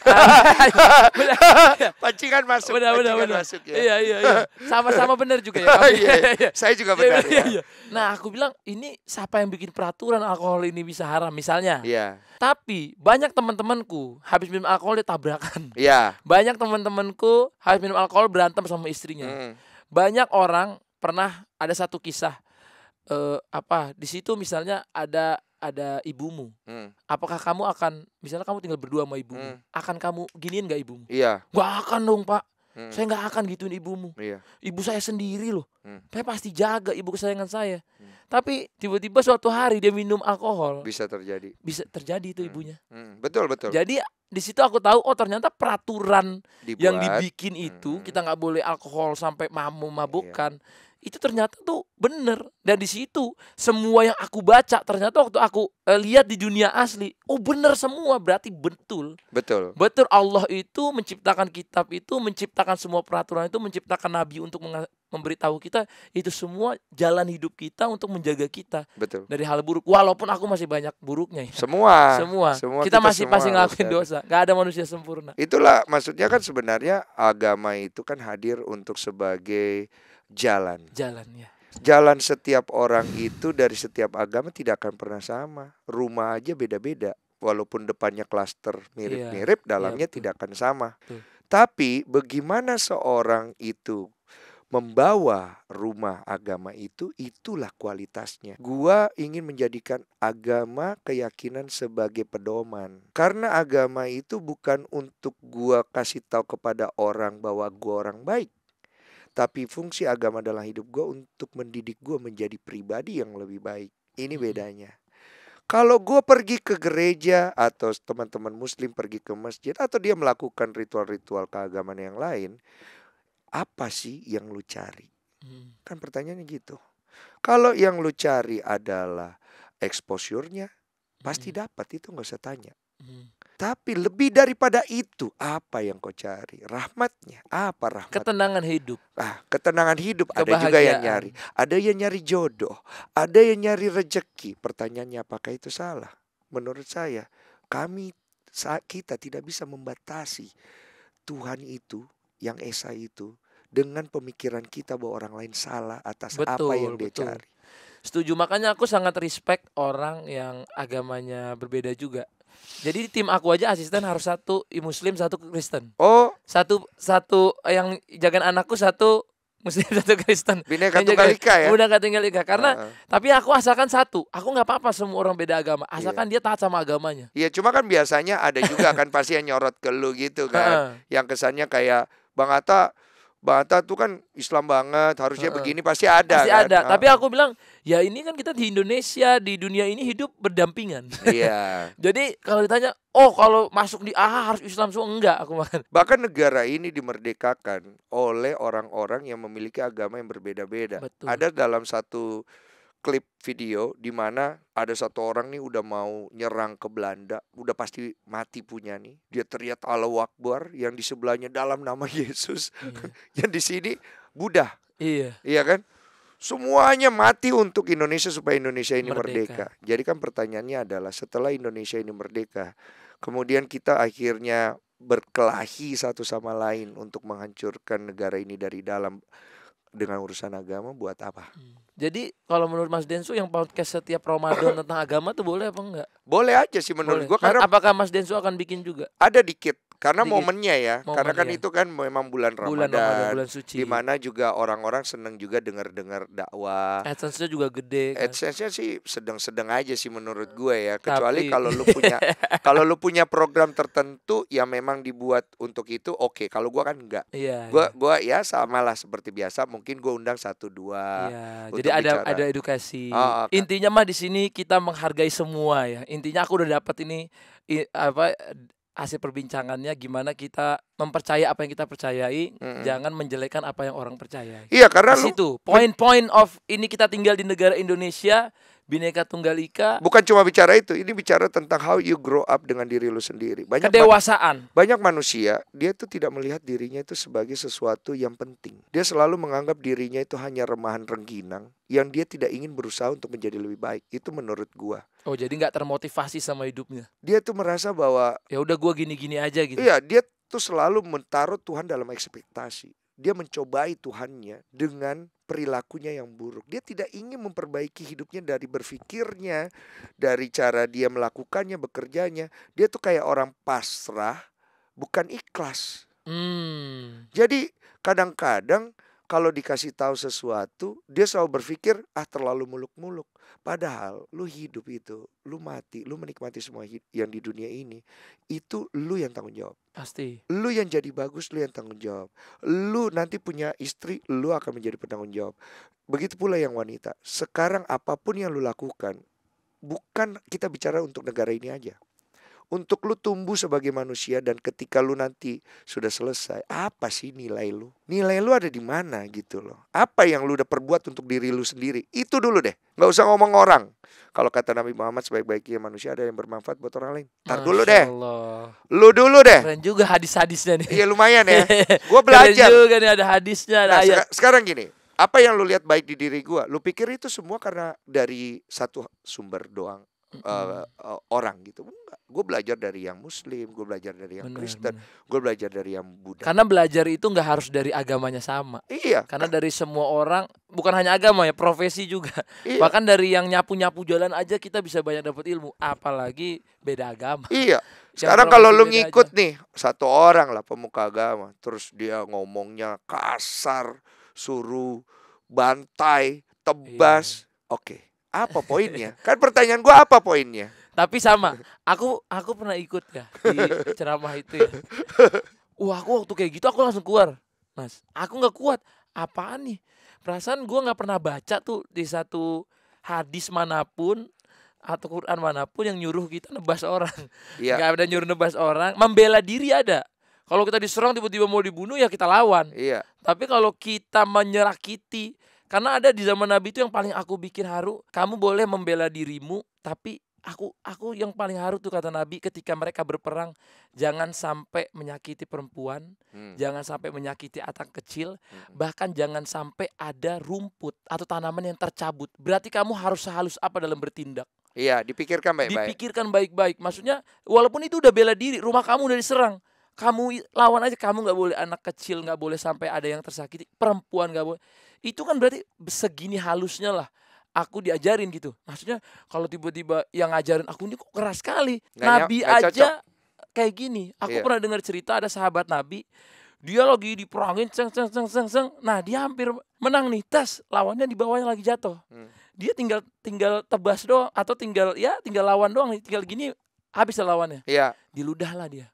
Pancingan masuk. Benar. Masuk ya. Iya. Sama-sama benar juga ya. Saya juga benar ya. Nah aku bilang ini siapa yang bikin peraturan alkohol ini bisa haram misalnya. Iya. Tapi banyak teman-temanku habis minum alkohol dia tabrakan. Iya. Banyak teman-temanku habis minum alkohol berantem sama istrinya. Banyak orang pernah ada satu kisah di situ misalnya ada ibumu. Apakah kamu akan misalnya kamu tinggal berdua sama ibumu, akan kamu giniin gak ibumu? Iya. Gak akan dong Pak. Saya gak akan gituin ibumu. Ibu saya sendiri loh. Saya pasti jaga ibu kesayangan saya. Tapi tiba-tiba suatu hari dia minum alkohol. Bisa terjadi itu ibunya. Betul. Jadi di situ aku tahu ternyata peraturan yang dibikin itu kita nggak boleh alkohol sampai mabukkan. Itu ternyata tuh bener. Dan di situ semua yang aku baca ternyata waktu aku lihat di dunia asli, bener semua, berarti betul. Betul, Allah itu menciptakan kitab itu, menciptakan semua peraturan itu, menciptakan nabi untuk memberitahu kita itu semua jalan hidup kita untuk menjaga kita dari hal buruk. Walaupun aku masih banyak buruknya ya. Semua kita masih ngelakuin dosa. Gak ada manusia sempurna. Itulah maksudnya kan sebenarnya agama itu kan hadir untuk sebagai jalan ya. Jalan setiap orang itu dari setiap agama tidak akan pernah sama. Rumah aja beda-beda. Walaupun depannya klaster mirip-mirip, dalamnya tidak akan sama. Tapi bagaimana seorang itu membawa rumah agama itu, itulah kualitasnya. Gua ingin menjadikan agama keyakinan sebagai pedoman. Karena agama itu bukan untuk gua kasih tahu kepada orang bahwa gua orang baik. Tapi fungsi agama dalam hidup gue untuk mendidik gue menjadi pribadi yang lebih baik. Ini bedanya. Kalau gue pergi ke gereja atau teman-teman muslim pergi ke masjid atau dia melakukan ritual-ritual keagamaan yang lain, apa sih yang lu cari? Kan pertanyaannya gitu. Kalau yang lu cari adalah exposure-nya, pasti dapat, itu gak usah tanya. Tapi lebih daripada itu, apa yang kau cari? Rahmatnya. Apa rahmat? Ketenangan hidup. Ketenangan hidup. Ada juga yang nyari. Ada yang nyari jodoh. Ada yang nyari rezeki. Pertanyaannya apakah itu salah? Menurut saya, kita tidak bisa membatasi Tuhan itu, yang Esa itu, dengan pemikiran kita bahwa orang lain salah atas apa yang dia betul. cari. Setuju, makanya aku sangat respect orang yang agamanya berbeda juga. Jadi di tim aku aja asisten harus satu Muslim, satu Kristen. Oh, Satu yang jagain anakku satu Muslim, satu Kristen. Bhinneka Yang Tunggal jaga- Ika ya. Bhinneka Tunggal Ika. Karena Heeh. tapi aku asalkan satu. Aku nggak apa-apa semua orang beda agama, asalkan dia taat sama agamanya. Iya, cuma kan biasanya ada juga kan pasti yang nyorot ke lu gitu kan. Yang kesannya kayak Bang Atta tuh kan Islam banget, harusnya begini, pasti ada Pasti kan. ada. Tapi aku bilang, ya ini kan kita di Indonesia, di dunia ini hidup berdampingan. Iya. Jadi kalau ditanya, kalau masuk di harus Islam semua, enggak aku makan. Bahkan negara ini dimerdekakan oleh orang-orang yang memiliki agama yang berbeda-beda. Betul. Ada dalam satu klip video di mana ada satu orang nih udah mau nyerang ke Belanda, udah pasti mati punya nih. Dia teriak Allahu Akbar, yang di sebelahnya dalam nama Yesus, yang di sini Buddha. Iya. Iya kan? Semuanya mati untuk Indonesia supaya Indonesia ini Merdeka. merdeka. Jadi kan pertanyaannya adalah setelah Indonesia ini merdeka, kemudian kita akhirnya berkelahi satu sama lain untuk menghancurkan negara ini dari dalam dengan urusan agama, buat apa? Jadi kalau menurut Mas Densu yang podcast setiap Ramadan tentang agama tuh boleh apa enggak? Boleh aja sih menurut Boleh. gua, karena Apakah Mas Densu akan bikin juga? ada dikit. Karena Dikit. momennya ya, karena kan Momennya. itu kan memang bulan Bulan Ramadan, bulan suci. di mana juga orang-orang seneng juga dengar dakwah. AdSense-nya juga gede kan? AdSense-nya sih sedang-sedang aja sih menurut gue ya. Kecuali Tapi- kalau lu punya program tertentu yang memang dibuat untuk itu, oke. Kalau gua kan enggak. Iya. Gua ya sama lah seperti biasa, mungkin gua undang 1-2. Iya, untuk jadi ada bicara. edukasi. Kan. Intinya mah di sini kita menghargai semua ya. Intinya aku udah dapat ini hasil perbincangannya, gimana kita mempercaya apa yang kita percayai, jangan menjelekkan apa yang orang percayai. Iya, karena Di lu situ point of ini kita tinggal di negara Indonesia, Bhinneka Tunggal Ika, bukan cuma bicara itu, ini bicara tentang how you grow up dengan diri lu sendiri. kedewasaan. Banyak manusia, dia tuh tidak melihat dirinya itu sebagai sesuatu yang penting. Dia selalu menganggap dirinya itu hanya remahan rengginang yang dia tidak ingin berusaha untuk menjadi lebih baik. Itu menurut gua. Oh, jadi nggak termotivasi sama hidupnya. Dia tuh merasa bahwa Ya udah gua gini-gini aja gitu. iya, dia tuh selalu menaruh Tuhan dalam ekspektasi. Dia mencobai Tuhannya dengan perilakunya yang buruk. Dia tidak ingin memperbaiki hidupnya dari berpikirnya, dari cara dia melakukannya, bekerjanya. Dia tuh kayak orang pasrah, bukan ikhlas. Jadi kadang-kadang kalau dikasih tahu sesuatu, dia selalu berpikir terlalu muluk-muluk. Padahal lu hidup itu, lu mati, lu menikmati semua yang di dunia ini, itu lu yang tanggung jawab. Pasti. Lu yang jadi bagus, lu yang tanggung jawab. Lu nanti punya istri, lu akan menjadi penanggung jawab. Begitu pula yang wanita. Sekarang apapun yang lu lakukan, bukan kita bicara untuk negara ini aja. Untuk lu tumbuh sebagai manusia, dan ketika lu nanti sudah selesai, apa sih nilai lu? Nilai lu ada di mana gitu loh. Apa yang lu udah perbuat untuk diri lu sendiri? Itu dulu deh. Gak usah ngomong orang. Kalau kata Nabi Muhammad, sebaik-baiknya manusia ada yang bermanfaat buat orang lain. Ntar dulu deh. Allah. Lu dulu deh. Keren juga hadis-hadisnya nih. Iya, lumayan ya. Gue belajar. Keren juga nih, ada hadisnya, ada Nah, ayat. sekarang gini. Apa yang lu lihat baik di diri gue, lu pikir itu semua karena dari satu sumber doang. Orang gitu. Enggak. Gue belajar dari yang Muslim, gue belajar dari yang Kristen, gue belajar dari yang Buddha. Karena belajar itu nggak harus dari agamanya sama. Iya. Karena dari semua orang, bukan hanya agama ya, profesi juga. Iya. Bahkan dari yang nyapu-nyapu jalan aja kita bisa banyak dapat ilmu. Apalagi beda agama. Iya. Yang Sekarang kalau profesi lu beda ngikut aja. nih satu orang lah pemuka agama, terus dia ngomongnya kasar, suruh bantai, tebas. Oke. Apa poinnya? Kan pertanyaan gua, apa poinnya? Tapi sama, aku pernah ikut ya di ceramah itu ya. Wah, aku waktu kayak gitu aku langsung keluar, Mas. Aku nggak kuat. Apaan nih? Perasaan gua nggak pernah baca tuh di satu hadis manapun atau Quran manapun yang nyuruh kita nebas orang. Iya. Nggak ada nyuruh nebas orang. Membela diri ada. Kalau kita diserang tiba-tiba mau dibunuh ya kita lawan. Iya. Tapi kalau kita menyakiti, karena ada di zaman Nabi itu yang paling aku bikin haru, kamu boleh membela dirimu, tapi aku yang paling haru tuh kata Nabi ketika mereka berperang, jangan sampai menyakiti perempuan, jangan sampai menyakiti anak kecil, bahkan jangan sampai ada rumput atau tanaman yang tercabut. Berarti kamu harus sehalus apa dalam bertindak. Iya, dipikirkan baik-baik. Dipikirkan baik-baik. Maksudnya walaupun itu udah bela diri, rumah kamu udah diserang, Kamu lawan aja, kamu nggak boleh, anak kecil nggak boleh sampai ada yang tersakiti, perempuan nggak boleh. Itu kan berarti segini halusnya lah aku diajarin gitu. Maksudnya kalau tiba-tiba yang ngajarin aku ini kok keras sekali. Nabi nggak aja kayak gini. Aku Iya. pernah dengar cerita ada sahabat Nabi, dia lagi diperangin, seng. Nah dia hampir menang nih, lawannya di bawahnya lagi jatuh. Dia tinggal tebas doang, atau tinggal lawan doang nih, tinggal gini habis lawannya. Iya. Diludah lah dia.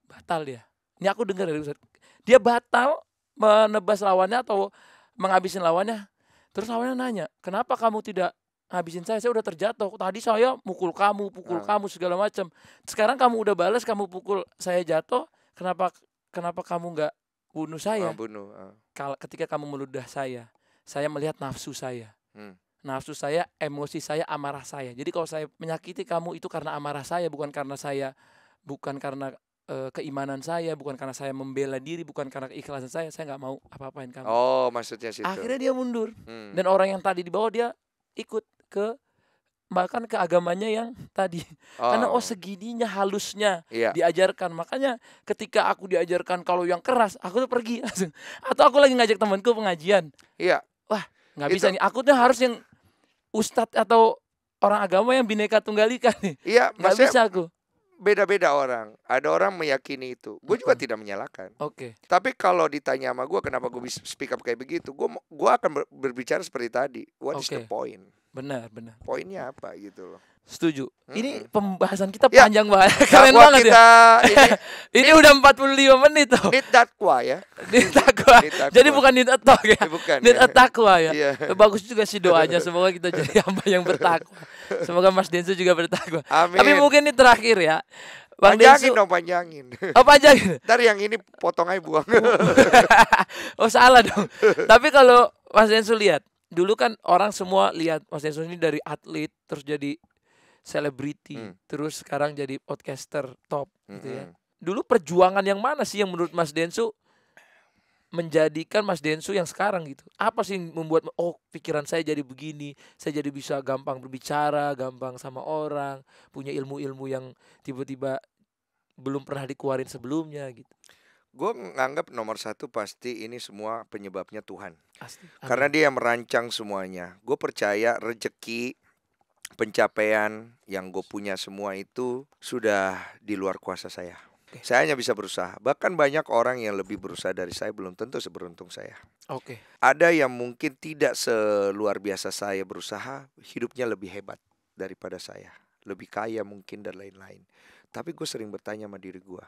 Batal dia. Ini aku dengar dari Ustaz. Dia batal menebas lawannya atau menghabisin lawannya. Terus lawannya nanya, kenapa kamu tidak habisin saya? Saya udah terjatuh. Tadi saya pukul kamu segala macam. Sekarang kamu udah balas, kamu pukul saya jatuh. Kenapa kamu nggak bunuh saya? Ketika kamu meludah saya melihat nafsu saya. Nafsu saya, emosi saya, amarah saya. Jadi kalau saya menyakiti kamu itu karena amarah saya, bukan karena keimanan saya, bukan karena saya membela diri, bukan karena keikhlasan saya nggak mau apa-apain kamu. Oh, maksudnya situ. Akhirnya dia mundur. Dan orang yang tadi di bawah dia ikut bahkan ke agamanya yang tadi. Karena segininya halusnya diajarkan. Makanya ketika aku diajarkan kalau yang keras, aku tuh pergi langsung. Atau aku lagi ngajak temanku pengajian. Iya. Wah, nggak bisa nih. Aku tuh harus yang ustadz atau orang agama yang Bhinneka Tunggal Ika nih. Iya, nggak bisa aku. Beda-beda orang. Ada orang meyakini itu. Gue juga tidak menyalahkan. Oke. Tapi kalau ditanya sama gue kenapa gue bisa speak up kayak begitu, gue akan berbicara seperti tadi. What is the point? Benar. Poinnya apa gitu loh. Setuju. Ini pembahasan kita Ya, panjang banget. Keren banget kita, ya. Ini udah 45 menit tuh. Need dakwa ya. Need takwa. Jadi bukan need attack ya. Bukan. Need takwa ya. Iya. Bagus juga sih doanya. Semoga kita jadi hamba yang bertakwa. Semoga Mas Densu juga bertakwa. Amin. Tapi mungkin ini terakhir ya. Bang Panjangin Densu. dong, panjangin. Oh, panjangin. Ntar yang ini potong aja buang. Oh, salah dong. Tapi kalau Mas Densu lihat, dulu kan orang semua lihat Mas Densu ini dari atlet terus jadi selebriti, terus sekarang jadi podcaster top gitu ya. Dulu perjuangan yang mana sih yang menurut Mas Densu menjadikan Mas Densu yang sekarang gitu? Apa sih yang membuat pikiran saya jadi begini, saya jadi bisa gampang berbicara, gampang sama orang, punya ilmu-ilmu yang tiba-tiba belum pernah dikeluarin sebelumnya gitu. Gue nganggap nomor satu pasti ini semua penyebabnya Tuhan. Pasti. Karena dia yang merancang semuanya. Gue percaya rezeki, pencapaian yang gue punya semua itu sudah di luar kuasa saya. Saya hanya bisa berusaha. Bahkan banyak orang yang lebih berusaha dari saya, belum tentu seberuntung saya. Oke. Ada yang mungkin tidak seluar biasa saya berusaha, hidupnya lebih hebat daripada saya, lebih kaya mungkin dan lain-lain. Tapi gue sering bertanya sama diri gue,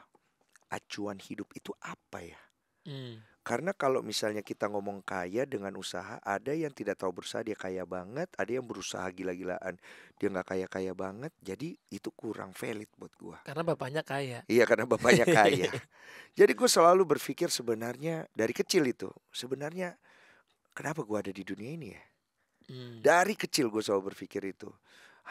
acuan hidup itu apa ya? Karena kalau misalnya kita ngomong kaya dengan usaha, ada yang tidak tahu berusaha dia kaya banget, ada yang berusaha gila-gilaan dia nggak kaya-kaya banget, jadi itu kurang valid buat gua. Karena bapaknya kaya. Iya, karena bapaknya kaya. Jadi gue selalu berpikir sebenarnya dari kecil itu, sebenarnya kenapa gua ada di dunia ini ya? Dari kecil gue selalu berpikir itu.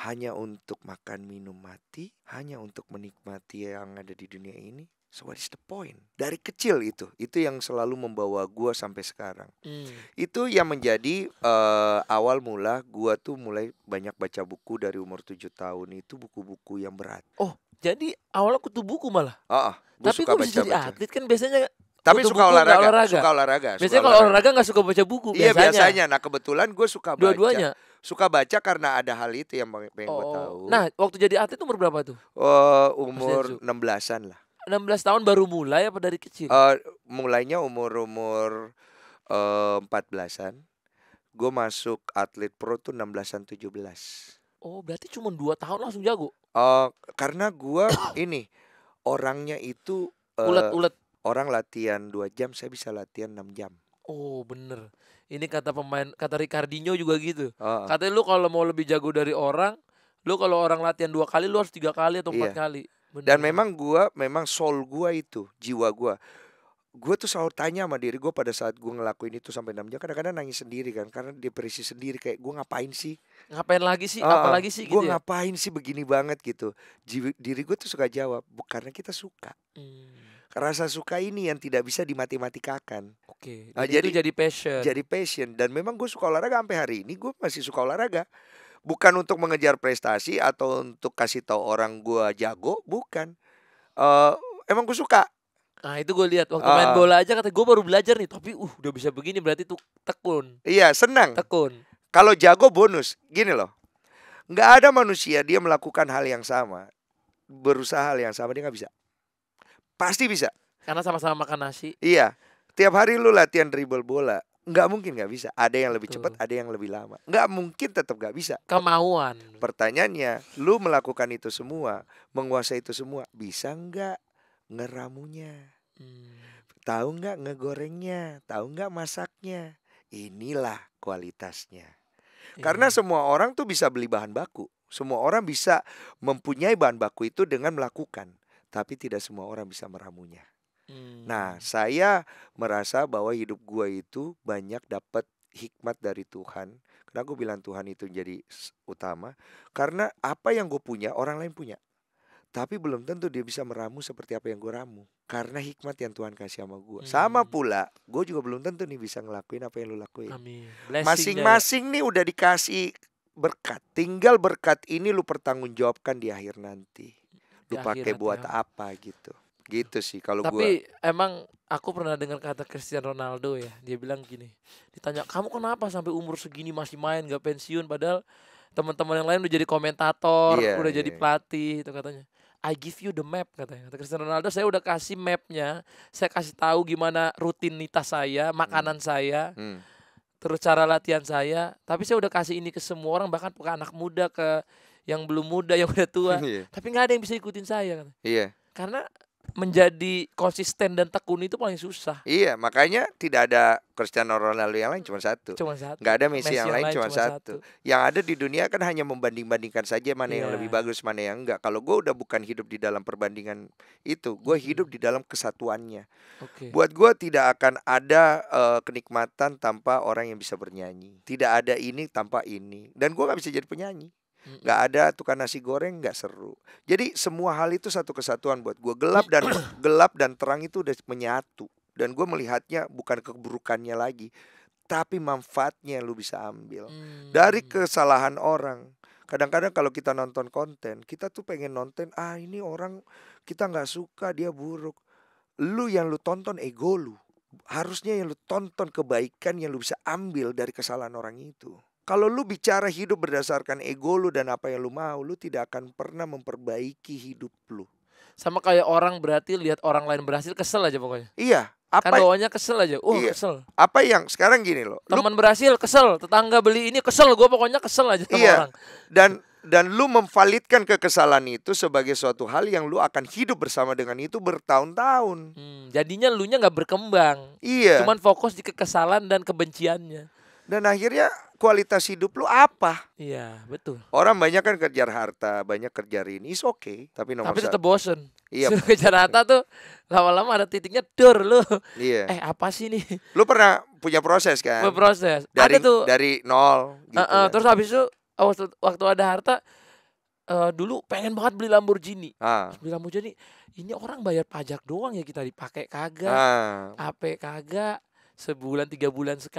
Hanya untuk makan, minum, mati, hanya untuk menikmati yang ada di dunia ini. So what is the point? Dari kecil itu yang selalu membawa gue sampai sekarang. Itu yang menjadi awal mula gue tuh mulai banyak baca buku dari umur 7 tahun. Itu buku-buku yang berat. Oh, jadi awalnya kutu buku malah. Tapi Tapi kok bisa jadi atlet kan biasanya. Tapi suka olahraga. Biasanya kalau olahraga gak suka baca buku. Iya, biasanya. Nah kebetulan gue suka baca. Dua-duanya. Suka baca karena ada hal itu yang pengen gue tahu. Nah, waktu jadi atlet umur berapa tuh? Umur 16-an lah. 16 tahun baru mulai apa dari kecil? Mulainya umur 14-an. Gue masuk atlet pro tuh 16-an 17. Oh, berarti cuma 2 tahun langsung jago? Karena gue ini orangnya itu ulet. Orang latihan 2 jam, saya bisa latihan 6 jam. Oh, bener. Ini kata Ricardinho juga gitu. Katanya lu kalau mau lebih jago dari orang, lu kalau orang latihan 2 kali, lu harus 3 kali atau 4 kali. Bener. Dan memang soul gue itu, jiwa gue. Gue tuh selalu tanya sama diri gue pada saat gue ngelakuin itu sampai 6 jam. Kadang-kadang nangis sendiri kan, karena depresi sendiri. Kayak gue ngapain sih? Ngapain lagi sih? Apalagi sih gitu gue ya? ngapain sih begini banget gitu. Diri gue tuh suka jawab, karena kita suka. Rasa suka ini yang tidak bisa dimatematikakakan. Oke. Jadi itu jadi passion. Jadi passion. Dan memang gue suka olahraga sampai hari ini. Gue masih suka olahraga. Bukan untuk mengejar prestasi atau untuk kasih tahu orang gue jago, bukan. emang gue suka. Nah itu gue lihat waktu main bola aja, kata gue baru belajar nih, tapi udah bisa begini, berarti tuh tekun. Iya, senang. Tekun. Kalau jago bonus, gini loh. Nggak ada manusia dia melakukan hal yang sama, berusaha hal yang sama, dia nggak bisa. Pasti bisa. Karena sama-sama makan nasi. Iya. Tiap hari lu latihan dribble bola, nggak mungkin nggak bisa. Ada yang lebih Betul. cepat, ada yang lebih lama. Nggak mungkin, tetap nggak bisa. Kemauan. Pertanyaannya, lu melakukan itu semua, menguasai itu semua, bisa nggak ngeramunya? Tahu nggak ngegorengnya? Tahu nggak masaknya? Inilah kualitasnya. Karena semua orang tuh bisa beli bahan baku. Semua orang bisa mempunyai bahan baku itu dengan melakukan. Tapi tidak semua orang bisa meramunya. Nah, saya merasa bahwa hidup gua itu banyak dapat hikmat dari Tuhan. Kenapa gue bilang Tuhan itu jadi utama? Karena apa yang gue punya, orang lain punya. Tapi belum tentu dia bisa meramu seperti apa yang gue ramu. Karena hikmat yang Tuhan kasih sama gue. Sama pula, gue juga belum tentu nih bisa ngelakuin apa yang lu lakuin. Amin. Masing-masing nih udah dikasih berkat. Tinggal berkat ini lu pertanggungjawabkan di akhir nanti. Lu pakai buat apa gitu. Gitu sih kalau gue. Tapi emang aku pernah dengar kata Cristiano Ronaldo ya. Dia bilang gini, ditanya, kamu kenapa sampai umur segini masih main, gak pensiun? Padahal teman-teman yang lain udah jadi komentator, udah jadi pelatih. Itu katanya, I give you the map, katanya. Kata Cristiano Ronaldo, saya udah kasih mapnya. Saya kasih tahu gimana rutinitas saya, makanan saya, terus cara latihan saya. Tapi saya udah kasih ini ke semua orang, bahkan ke anak muda, ke yang belum muda, yang udah tua. Tapi gak ada yang bisa ikutin saya, katanya. Iya. Karena menjadi konsisten dan tekun itu paling susah. Iya, makanya tidak ada Cristiano Ronaldo yang lain, cuma satu. Nggak ada Messi yang lain, cuma satu. Yang ada di dunia kan hanya membanding-bandingkan saja mana yang lebih bagus, mana yang enggak. Kalau gue udah bukan hidup di dalam perbandingan itu, gue hidup di dalam kesatuannya. Buat gue tidak akan ada kenikmatan tanpa orang yang bisa bernyanyi. Tidak ada ini tanpa ini. Dan gue gak bisa jadi penyanyi. Gak ada tukang nasi goreng, gak seru. Jadi semua hal itu satu kesatuan buat gue. Gelap dan terang itu udah menyatu. Dan gue melihatnya bukan keburukannya lagi, tapi manfaatnya lu bisa ambil dari kesalahan orang. Kadang-kadang kalau kita nonton konten, kita tuh pengen nonton, ini orang kita gak suka, dia buruk. Lu yang lu tonton ego lu. Harusnya yang lu tonton kebaikan yang lu bisa ambil dari kesalahan orang itu. Kalau lu bicara hidup berdasarkan ego lu dan apa yang lu mau, lu tidak akan pernah memperbaiki hidup lu. Sama kayak orang berarti lihat orang lain berhasil, kesel aja pokoknya. Iya. Kan bawaannya kesel aja. Kesel. Apa yang sekarang gini loh. Teman berhasil kesel, tetangga beli ini kesel, gue pokoknya kesel aja sama orang. Dan lu memvalidkan kekesalan itu sebagai suatu hal yang lu akan hidup bersama dengan itu bertahun-tahun. Jadinya lu nya gak berkembang. Iya. Cuman fokus di kekesalan dan kebenciannya. Dan akhirnya kualitas hidup lu apa? Iya, betul. Orang banyak kan kejar harta, banyak kejar ini, is okay. Tapi tetap bosen. Iya. Suruh kejar harta tuh lama-lama ada titiknya dur lu. Iya. Apa sih nih? Lu pernah punya proses kan? Proses. Dari, ada tuh. Dari nol gitu kan? Terus habis itu waktu ada harta, dulu pengen banget beli Lamborghini. Beli Lamborghini, ini orang bayar pajak doang ya, kita dipakai kagak, AP kagak, sebulan 3 bulan sekali.